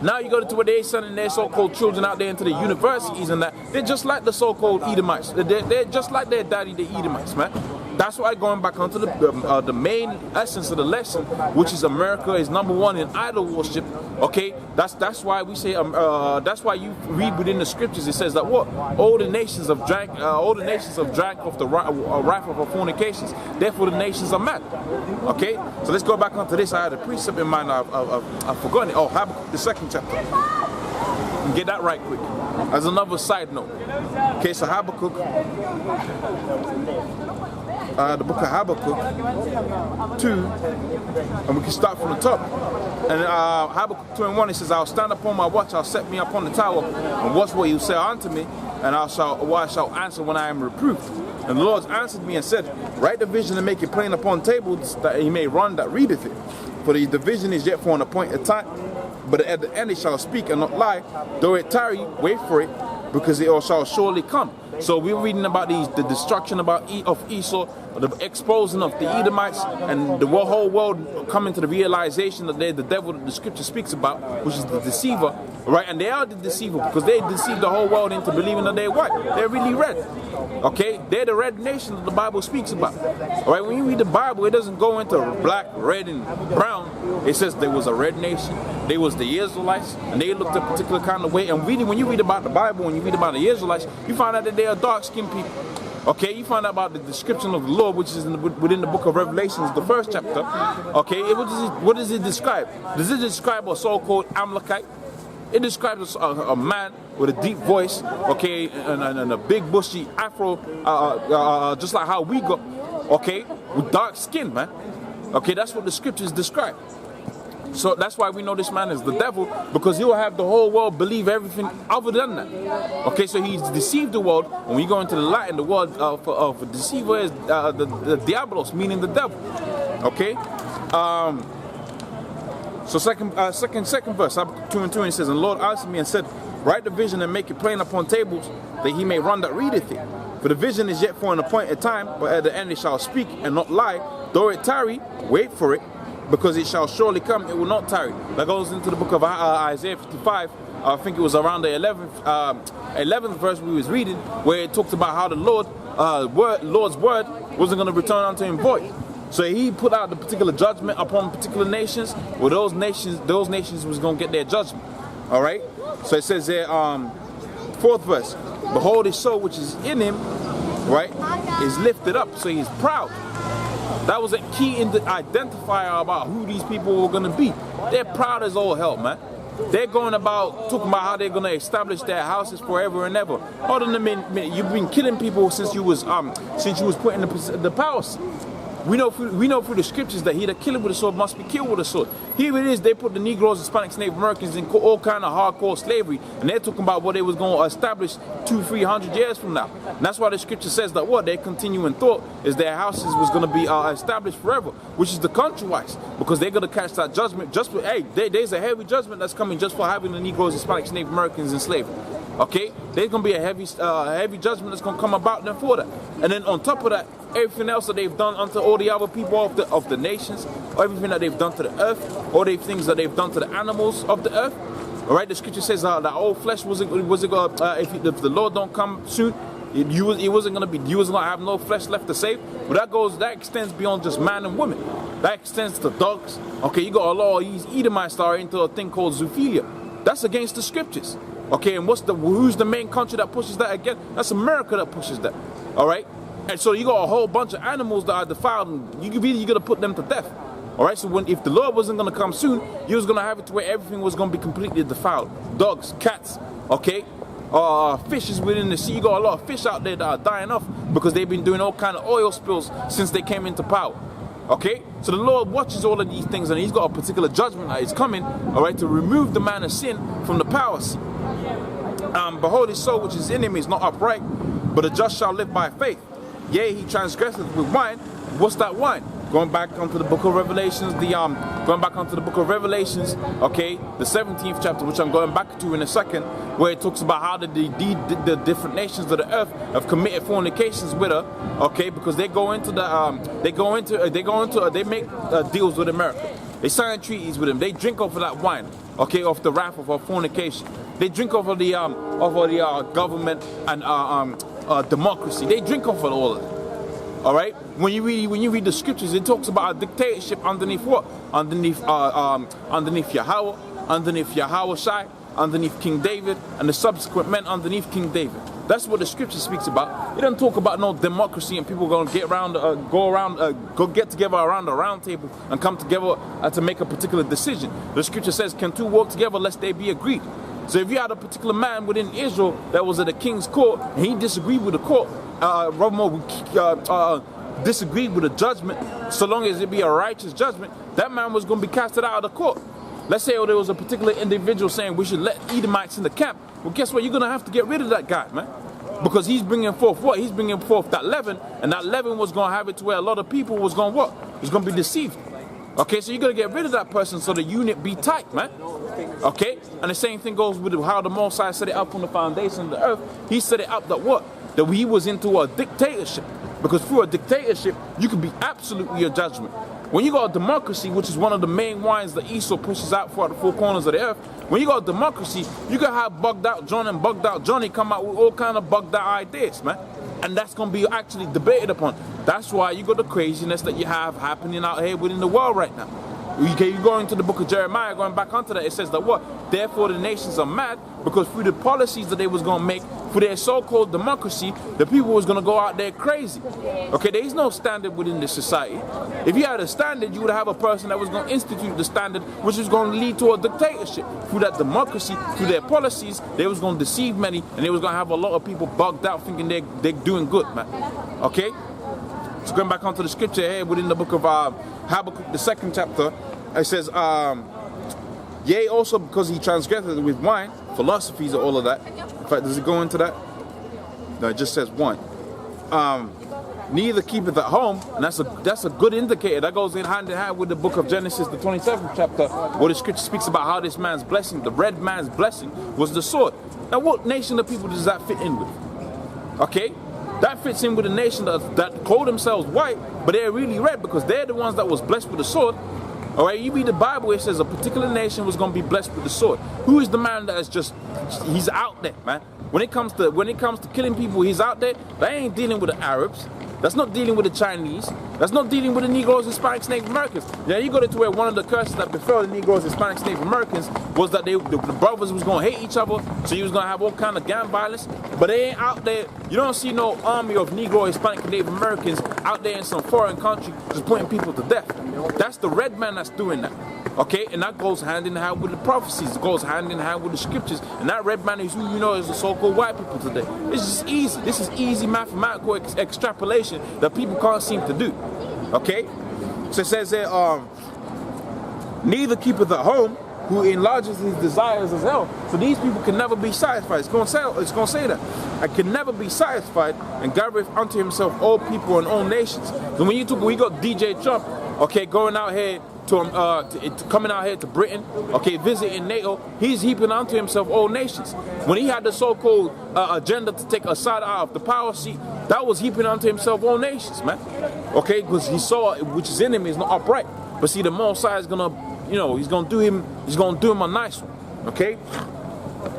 Now you go to where they're sending their so-called children out there into the universities and that. They're just like the so-called Edomites. They're just like their daddy, the Edomites, man. That's why going back onto the main essence of the lesson, which is America is #1 in idol worship. Okay, that's why we say that's why you read within the scriptures. It says that what all the nations have drank of the wrath of our fornications. Therefore, the nations are mad. Okay, so let's go back onto this. I had a precept in mind. I've forgotten it. Oh, Habakkuk, the 2nd chapter. And get that right quick. As another side note. Okay, so Habakkuk. The book of Habakkuk 2, and we can start from the top. And Habakkuk 2:1, it says, I'll stand upon my watch, I'll set me upon the tower, and watch what you say unto me, and I shall answer when I am reproved. And the Lord answered me and said, write the vision and make it plain upon tables, that he may run that readeth it. For the vision is yet for an appointed time, but at the end it shall speak and not lie. Though it tarry, wait for it, because it shall surely come. So we're reading about the destruction of Esau, the exposing of the Edomites, and the whole world coming to the realization that they're the devil that the scripture speaks about, which is the deceiver, right? And they are the deceiver because they deceive the whole world into believing that they're white. They're really red. Okay? They're the red nation that the Bible speaks about. All right? When you read the Bible, it doesn't go into black, red, and brown. It says there was a red nation. They was the Israelites, and they looked a particular kind of way. And really, when you read about the Bible, when you read about the Israelites, you find out that they are dark-skinned people. Okay, you find out about the description of the Lord, which is within the book of Revelations, the 1st chapter. Okay, what does it describe? Does it describe a so-called Amalekite? It describes a man with a deep voice, okay, and a big bushy afro, just like how we go, okay, with dark skin, man. Okay, that's what the scriptures describe. So that's why we know this man is the devil, because he will have the whole world believe everything other than that. Okay, so he's deceived the world. When we go into the Latin, the word for deceiver is the diabolos, meaning the devil. Okay. So second verse, 2:2, it says, and the Lord answered me and said, write the vision and make it plain upon tables, that he may run that readeth it. For the vision is yet for an appointed time, but at the end it shall speak and not lie. Though it tarry, wait for it, because it shall surely come, it will not tarry. That goes into the book of Isaiah 55. I think it was around the 11th verse we was reading, where it talked about how the Lord's word wasn't going to return unto him void. So he put out the particular judgment upon particular nations, where those nations was going to get their judgment. All right. So it says there, 4th verse, behold his soul which is in him, right, is lifted up, so he's proud. That was a key identifier about who these people were going to be. They're proud as all hell, man. They're going about talking about how they're going to establish their houses forever and ever. Hold on a minute, you've been killing people since you was put in the power seat. We know through the scriptures that he that killeth with a sword must be killed with a sword. Here it is, they put the Negroes, Hispanics, Native Americans in all kind of hardcore slavery, and they're talking about what they was going to establish 200-300 years from now. And that's why the scripture says that what their continuing thought is their houses was going to be established forever, which is the country-wise, because they're going to catch that judgment. Just for, hey, there's a heavy judgment that's coming just for having the Negroes, Hispanics, Native Americans in slavery. Okay, there's going to be a heavy judgment that's going to come about them for that. And then on top of that, everything else that they've done unto all the other people of the nations, everything that they've done to the earth, all the things that they've done to the animals of the earth. All right, the scripture says that all flesh wasn't going. If the Lord don't come soon, you wasn't going to have no flesh left to save. But that extends beyond just man and woman. That extends to dogs. Okay, you got a lot of these Edomites that are into a thing called zoophilia. That's against the scriptures. Okay, and who's the main country that pushes that again? That's America that pushes that. All right, and so you got a whole bunch of animals that are defiled, and you're going to put them to death. All right, so if the Lord wasn't going to come soon, you was going to have it to where everything was going to be completely defiled. Dogs, cats, okay, fishes within the sea. You got a lot of fish out there that are dying off because they've been doing all kind of oil spills since they came into power. Okay, so the Lord watches all of these things, and he's got a particular judgment that is coming, all right, to remove the man of sin from the power seat. Behold, his soul which is in him is not upright, but the just shall live by faith. Yea, he transgresseth with wine. What's that wine? Going back onto the book of Revelations, okay, the 17th chapter, which I'm going back to in a second, where it talks about how the different nations of the earth have committed fornications with her, okay, because they make deals with America. They sign treaties with them. They drink off of that wine. okay, of the wrath of our fornication. They drink over the government and democracy. They drink off of all of it. All right. When you read the scriptures, it talks about a dictatorship underneath what? Underneath Yahweh, underneath Yahweh Shai, underneath King David, and the subsequent men underneath King David. That's what the scripture speaks about. It doesn't talk about no democracy and people going to go get together around the round table and come together to make a particular decision. The scripture says, "Can two walk together lest they be agreed?" So if you had a particular man within Israel that was at the king's court and he disagreed with the court, disagreed with the judgment, so long as it be a righteous judgment, that man was going to be casted out of the court. Let's say there was a particular individual saying we should let Edomites in the camp. Well, guess what? You're going to have to get rid of that guy, man. Because he's bringing forth what? He's bringing forth that leaven, and that leaven was going to have it to where a lot of people was going to what? Was going to be deceived. Okay, so you're going to get rid of that person so the unit be tight, man. Okay, and the same thing goes with how the Most High set it up on the foundation of the earth. He set it up that what? That he was into a dictatorship. Because through a dictatorship, you can be absolutely your judgment. When you got a democracy, which is one of the main wines that Esau pushes out throughout the four corners of the earth, when you got a democracy, you can have bugged out John and bugged out Johnny come out with all kind of bugged out ideas, man. And that's going to be actually debated upon. That's why you got the craziness that you have happening out here within the world right now. You go into the book of Jeremiah, going back onto that, it says that what? Therefore the nations are mad, because through the policies that they was going to make for their so-called democracy, the people was going to go out there crazy. Okay, there is no standard within this society. If you had a standard, you would have a person that was going to institute the standard, which was going to lead to a dictatorship. Through that democracy, through their policies, they was going to deceive many, and they was going to have a lot of people bugged out thinking they're doing good, man. Okay? So going back onto the scripture here within the book of Habakkuk, the 2nd chapter, it says, yea, also because he transgressed with wine, philosophies and all of that. In fact, does it go into that? No, it just says wine. Neither keepeth at home, and that's a good indicator. That goes in hand with the book of Genesis, the 27th chapter, where the scripture speaks about how this man's blessing, the red man's blessing, was the sword. Now, what nation of people does that fit in with? Okay? That fits in with a nation that call themselves white, but they're really red because they're the ones that was blessed with the sword. All right, you read the Bible, it says a particular nation was going to be blessed with the sword. Who is the man that is he's out there, man? When it comes to killing people, he's out there. They ain't dealing with the Arabs. That's not dealing with the Chinese. That's not dealing with the Negroes, Hispanics, Native Americans. Yeah, you got it to where one of the curses that befell the Negroes, Hispanics, Native Americans was that the brothers was going to hate each other, so you was going to have all kind of gang violence. But they ain't out there. You don't see no army of Negro, Hispanic, and Native Americans out there in some foreign country just putting people to death. That's the red man that's doing that. Okay, and that goes hand in hand with the prophecies. It goes hand in hand with the scriptures. And that red man is who you know is the so-called white people today. It's just easy. This is easy mathematical extrapolation that people can't seem to do. Okay, so it says there, neither keepeth at home, who enlarges his desires as hell. So these people can never be satisfied. It's going to say that. I can never be satisfied, and gathereth unto himself all people and all nations. So when we got DJ Trump, okay, going out here coming out here to Britain, okay, visiting NATO, he's heaping onto himself all nations. When he had the so-called agenda to take Assad out of the power seat, that was heaping onto himself all nations, man. Okay, because he saw which is in him is not upright. But see, the Messiah is gonna, he's gonna do him a nice one. Okay.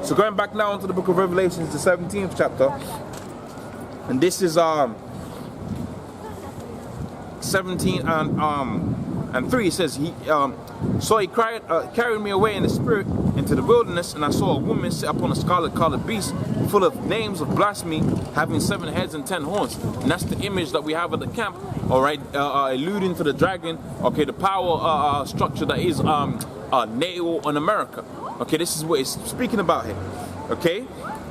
So going back now into the book of Revelations, the 17th chapter, and this is 17 and 3. It says so he carried me away in the spirit into the wilderness, and I saw a woman sit upon a scarlet-colored beast, full of names of blasphemy, having 7 heads and 10 horns. And that's the image that we have at the camp, all right, alluding to the dragon, okay, the power structure that is NATO and America. Okay, this is what it's speaking about here. Okay,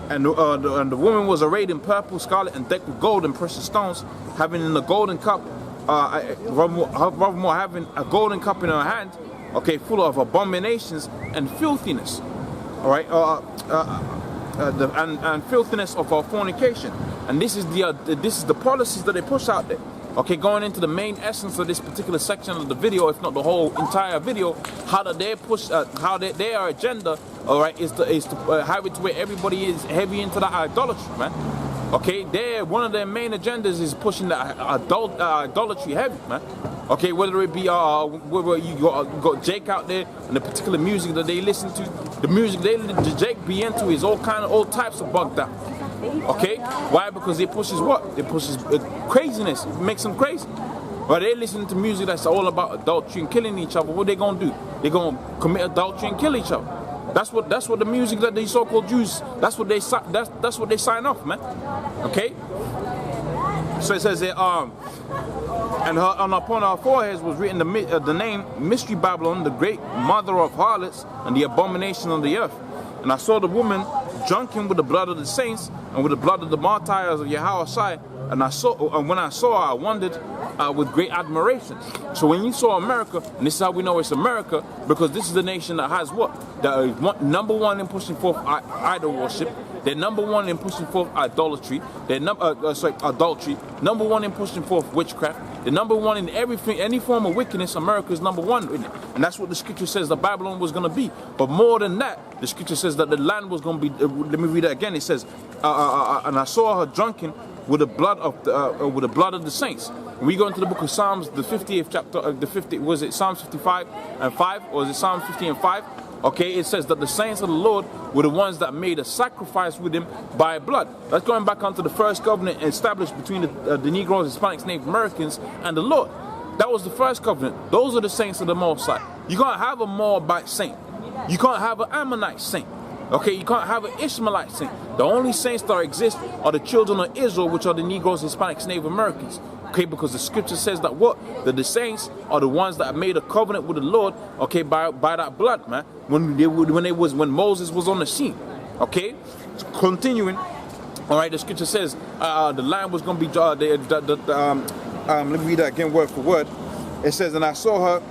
and the woman was arrayed in purple, scarlet, and decked with gold and precious stones, having in the golden cup, having a golden cup in her hand, okay, full of abominations and filthiness. All right, and filthiness of our fornication. And this is the policies that they push out there. Okay, going into the main essence of this particular section of the video, if not the whole entire video, how that they push, how their agenda, all right, is to have it to where everybody is heavy into that idolatry, man. Okay, one of their main agendas is pushing the idolatry heavy, man. Okay, whether it be whether you got Jake out there and the particular music that they listen to, the music the Jake be into is all types of bugged out. Okay, why? Because it pushes what? It pushes craziness. It makes them crazy. But they listen to music that's all about adultery and killing each other. What they gonna do? They gonna commit adultery and kill each other. That's what the music that these so-called Jews. That's what they sign off, man. Okay. So it says that and upon our foreheads was written the name Mystery Babylon, the great mother of harlots and the abomination of the earth. And I saw the woman drunken with the blood of the saints and with the blood of the martyrs of Yahushua. And when I saw her, I wondered with great admiration. So when you saw America, and this is how we know it's America, because this is the nation that has what? That is number one in pushing forth idol worship. They're number one in pushing forth idolatry. They're adultery. Number one in pushing forth witchcraft. They're number one in everything, any form of wickedness. America is number one in it, and that's what the scripture says that Babylon was going to be. But more than that, the scripture says that the land was going to be. Let me read that again. It says, and I saw her drunken with the blood of the saints. When we go into the book of Psalms, the 50th chapter, was it Psalms 55 and 5, or is it Psalms 50 and 5? Okay, it says that the saints of the Lord were the ones that made a sacrifice with him by blood. That's going back onto the first covenant established between the Negroes, Hispanics, Native Americans, and the Lord. That was the first covenant. Those are the saints of the Most High. You can't have a Moabite saint. You can't have an Ammonite saint. Okay, you can't have an Ishmaelite saint. The only saints that exist are the children of Israel, which are the Negroes, Hispanics, Native Americans. Okay, because the scripture says that what? That the saints are the ones that made a covenant with the Lord, okay, by that blood, man. When Moses was on the scene. Okay? So continuing, all right, the scripture says the land was going to be let me read that again word for word. It says, and I saw her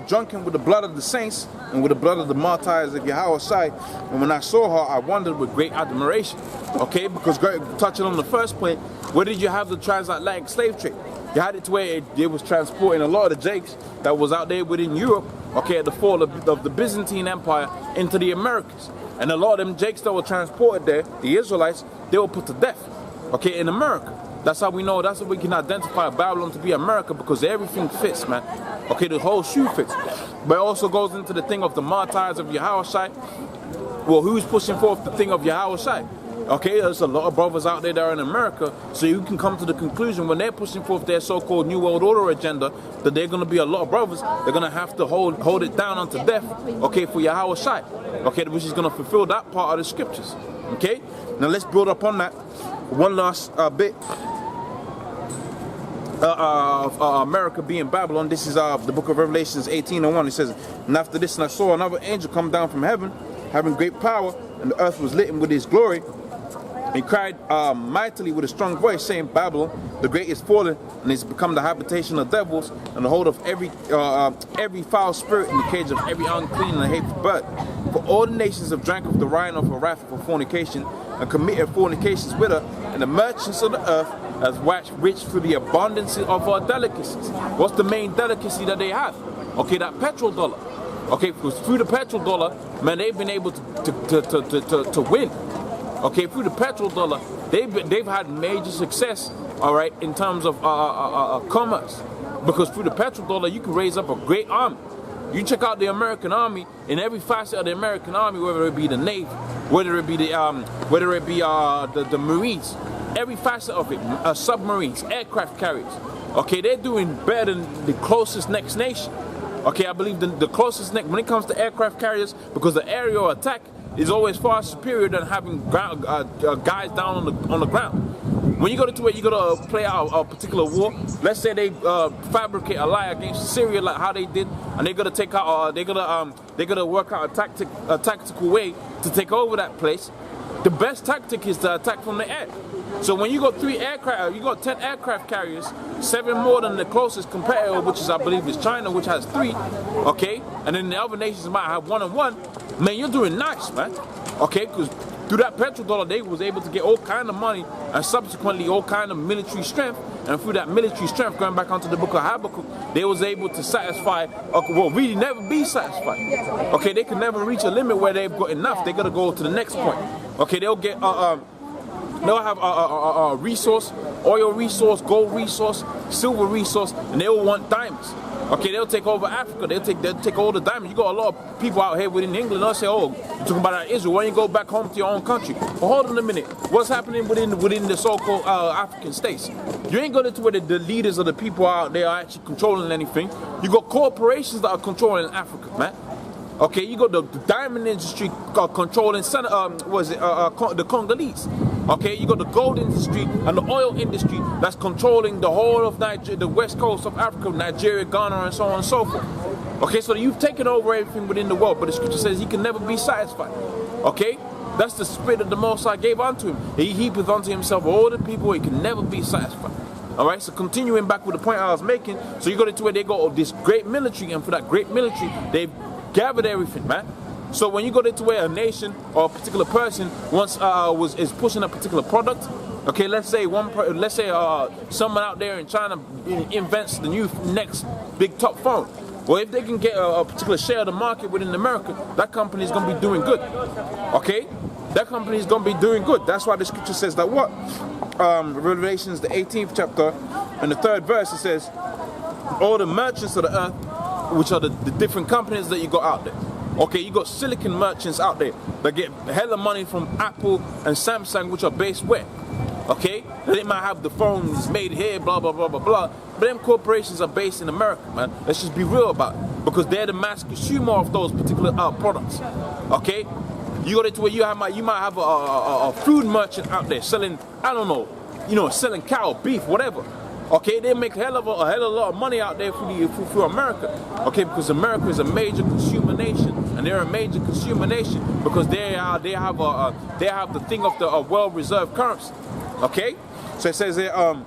drunken with the blood of the saints and with the blood of the martyrs of Yahushua. And when I saw her, I wondered with great admiration. Okay, because touching on the first point, where did you have the transatlantic slave trade? You had it to where it was transporting a lot of the Jakes that was out there within Europe, okay, at the fall of the Byzantine Empire into the Americas. And a lot of them Jakes that were transported there, the Israelites, they were put to death, okay, in America. That's how we know, that's how we can identify Babylon to be America, because everything fits, man. Okay, the whole shoe fits. But it also goes into the thing of the martyrs of Yahushua. Well, who's pushing forth the thing of Yahushua? Okay, there's a lot of brothers out there that are in America, so you can come to the conclusion when they're pushing forth their so-called New World Order agenda, that they're going to be a lot of brothers, they're going to have to hold it down unto death, okay, for Yahushua, okay, which is going to fulfill that part of the scriptures, okay? Now let's build up on that. One last bit. America being Babylon. This is the book of Revelations 18:1. It says, and after this, and I saw another angel come down from heaven, having great power, and the earth was lit with his glory. He cried mightily with a strong voice, saying, Babylon, the great is fallen, and is become the habitation of devils, and the hold of every foul spirit, in the cage of every unclean and hateful bird. For all the nations have drank of the wine of her wrath for fornication, and committed fornications with her, and the merchants of the earth has waxed rich through the abundance of her delicacies. What's the main delicacy that they have? Okay, that petrodollar. Okay, because through the petrodollar, man, they've been able to win. Okay, through the petrodollar, they've had major success, all right, in terms of commerce. Because through the petrodollar, you can raise up a great army. You check out the American army, in every facet of the American army, whether it be the Navy, whether it be the Marines, every facet of it, submarines, aircraft carriers. Okay, they're doing better than the closest next nation. Okay, I believe the closest next, when it comes to aircraft carriers, because the aerial attack is always far superior than having guys down on the ground. When you go to where you go to play out a particular war, let's say they fabricate a lie against Syria, like how they did, and they're gonna take out, they're gonna work out a tactical way to take over that place. The best tactic is to attack from the air. So when you got 3 aircraft, you got 10 aircraft carriers, 7 more than the closest competitor, which is, I believe, is China, which has 3, okay? And then the other nations might have 1 and 1. Man, you're doing nice, man. Okay, because through that petrodollar, they was able to get all kind of money and subsequently all kind of military strength. And through that military strength, going back onto the book of Habakkuk, they was able to satisfy, really never be satisfied. Okay, they can never reach a limit where they've got enough. They got to go to the next point. Okay, they'll get, they'll have a resource, oil resource, gold resource, silver resource, and they will want diamonds. Okay, they'll take over Africa. They'll take all the diamonds. You got a lot of people out here within England. They'll say, "Oh, you're talking about Israel. Why don't you go back home to your own country?" But hold on a minute. What's happening within the so-called African states? You ain't going to where the leaders of the people out there are actually controlling anything. You got corporations that are controlling Africa, man. Okay, you got the diamond industry controlling the Congolese. Okay, you got the gold industry and the oil industry that's controlling the whole of Nigeria, the west coast of Africa, Nigeria, Ghana, and so on and so forth. Okay, so you've taken over everything within the world, but the scripture says he can never be satisfied. Okay, that's the spirit that the Most High gave unto him. He heapeth unto himself all the people, he can never be satisfied. Alright, so continuing back with the point I was making, so you got into where they got this great military, and for that great military, they've gathered everything, man. So when you go into where a nation or a particular person is pushing a particular product, okay, let's say someone out there in China invents the next big top phone. Well, if they can get a particular share of the market within America, that company is going to be doing good. Okay, that company is going to be doing good. That's why the scripture says that what Revelations the 18th chapter and the 3rd verse, it says all the merchants of the earth, which are the different companies that you got out there. Okay, you got silicon merchants out there that get hella money from Apple and Samsung, which are based where? Okay, they might have the phones made here, blah blah blah blah blah. But them corporations are based in America, man. Let's just be real about it, because they're the mass consumer of those particular products. Okay, you got it to where you might have a food merchant out there selling, I don't know, selling cow, beef, whatever. Okay, they make a hell of a lot of money out there for America. Okay, because America is a major consumer nation, and they're a major consumer nation because they have the thing of the well-reserved currency. Okay, so it says there, I'll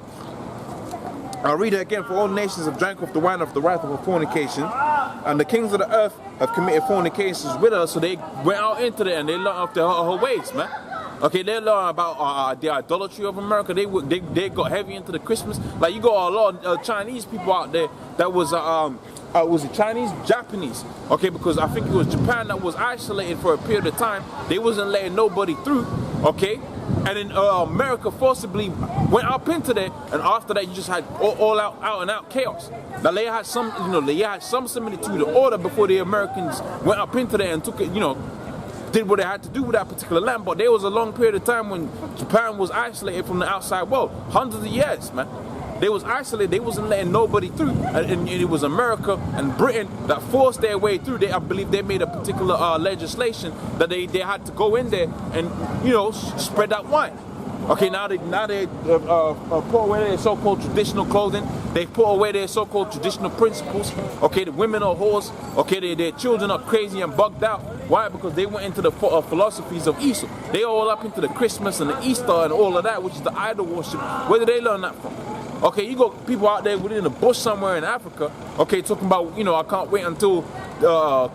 read it again. For all nations have drank of the wine of the wrath of her fornication, and the kings of the earth have committed fornications with her. So they went out into it and they learned of her ways, man. Okay, they learn about the idolatry of America. They got heavy into the Christmas. Like, you got a lot of Chinese people out there that was it Chinese, Japanese? Okay, because I think it was Japan that was isolated for a period of time. They wasn't letting nobody through. Okay, and then America forcibly went up into there, and after that you just had all out and out chaos. Now they had some similitude to order before the Americans went up into there and took it, did what they had to do with that particular land. But there was a long period of time when Japan was isolated from the outside world, hundreds of years, man. They was isolated. They wasn't letting nobody through, and it was America and Britain that forced their way through. I believe they made a particular legislation that they had to go in there and spread that wine. Okay, now they put away their so-called traditional clothing. They put away their so-called traditional principles. Okay, the women are whores. Okay, their children are crazy and bugged out. Why? Because they went into the philosophies of Esau. They all up into the Christmas and the Easter and all of that, which is the idol worship. Where did they learn that from? Okay, you got people out there within the bush somewhere in Africa, okay, talking about, I can't wait until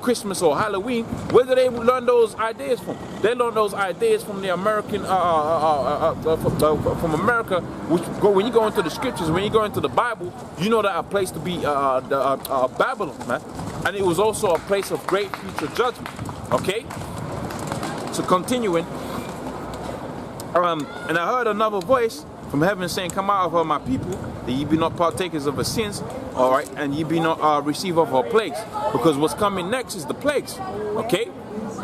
Christmas or Halloween. Where do they learn those ideas from? They learn those ideas from the American, from America, when you go into the scriptures, when you go into the Bible, you know that a place to be Babylon, man. And it was also a place of great future judgment, okay? So continuing, and I heard another voice from heaven saying, come out of her, my people, that ye be not partakers of her sins, all right, and ye be not receive of her plagues, because what's coming next is the plagues, okay?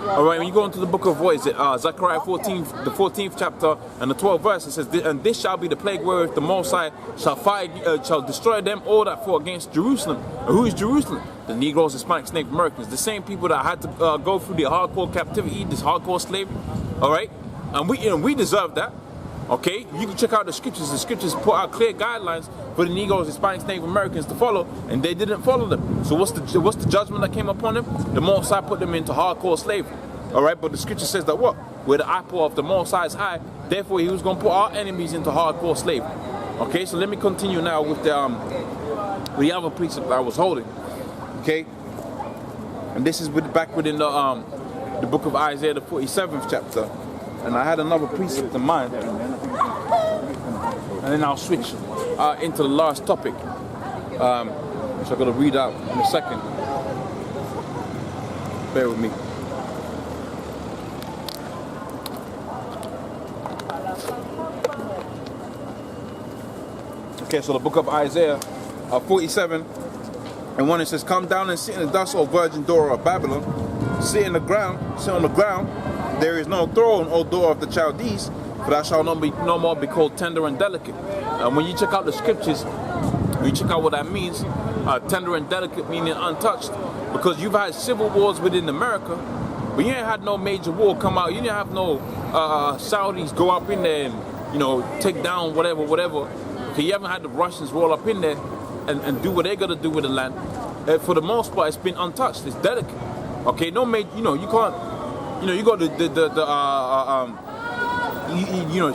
All right, when you go into the book of Zechariah 14, the 14th chapter and the 12th verse, it says, and this shall be the plague wherewith the Most High shall destroy them all that fought against Jerusalem. And who is Jerusalem? The Negroes, Hispanics, Native Americans, the same people that had to go through the hardcore captivity, this hardcore slavery, all right? And we deserve that. Okay, you can check out the scriptures. The scriptures put out clear guidelines for the Negroes, Hispanics, Native Americans to follow, and they didn't follow them. So what's the judgment that came upon them? The Most High put them into hardcore slavery. All right, but the scripture says that what? Where the apple of the Most High is high, therefore He was going to put our enemies into hardcore slavery. Okay, so let me continue now with the other precept I was holding. Okay, and this is back within the book of Isaiah, the 47th chapter. and I had another precept in mind, and then I'll switch into the last topic, which I'm going to read out in a second. Bear with me. Okay, so the book of Isaiah 47 and 1, it says, "Come down and sit in the dust, O virgin daughter of Babylon. Sit on the ground. There is no throne, O daughter of the Chaldees, for thou shalt no more be called tender and delicate." And when you check out the scriptures, you check out what that means. Tender and delicate meaning untouched, because you've had civil wars within America, but you ain't had no major war come out. You didn't have no Saudis go up in there and, you know, take down whatever. Okay, you haven't had the Russians roll up in there and do what they're gonna do with the land. For the most part, it's been untouched. It's delicate. Okay, no major. You know, you can't. You know, you got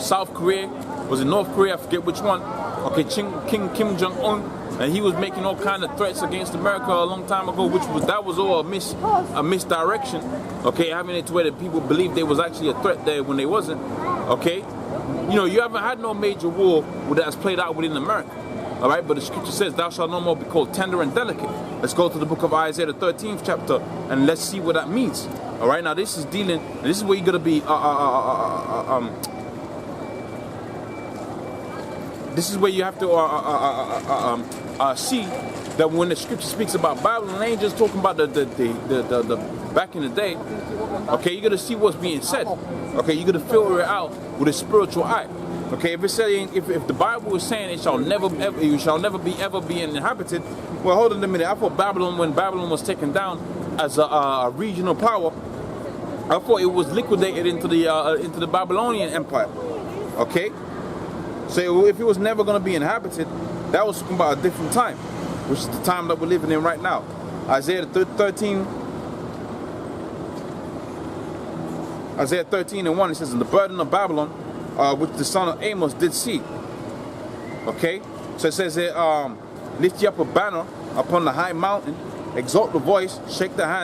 South Korea, was it North Korea? I forget which one. Okay, King Kim Jong-un, and he was making all kind of threats against America a long time ago, that was all a misdirection. Okay, having it to where the people believed there was actually a threat there when they wasn't. Okay, you know, you haven't had no major war that's played out within America. All right, but the scripture says, "Thou shalt no more be called tender and delicate." Let's go to the book of Isaiah, the 13th chapter, and let's see what that means. All right, now this is where you're gonna be. This is where you have to see that when the scripture speaks about Babylon, it ain't just talking about the back in the day. Okay, you got to see what's being said. Okay, you got to filter it out with a spiritual eye. Okay, if it's saying, if the Bible is saying you shall never be inhabited, well, hold on a minute. I thought when Babylon was taken down as a regional power, I thought it was liquidated into the Babylonian Empire. Okay. So if it was never going to be inhabited, that was talking about a different time, which is the time that we're living in right now. Isaiah 13 and 1, it says, "And the burden of Babylon, which the son of Amos did see." Okay, so it says, "Lift ye up a banner upon the high mountain, exalt the voice, shake the hand."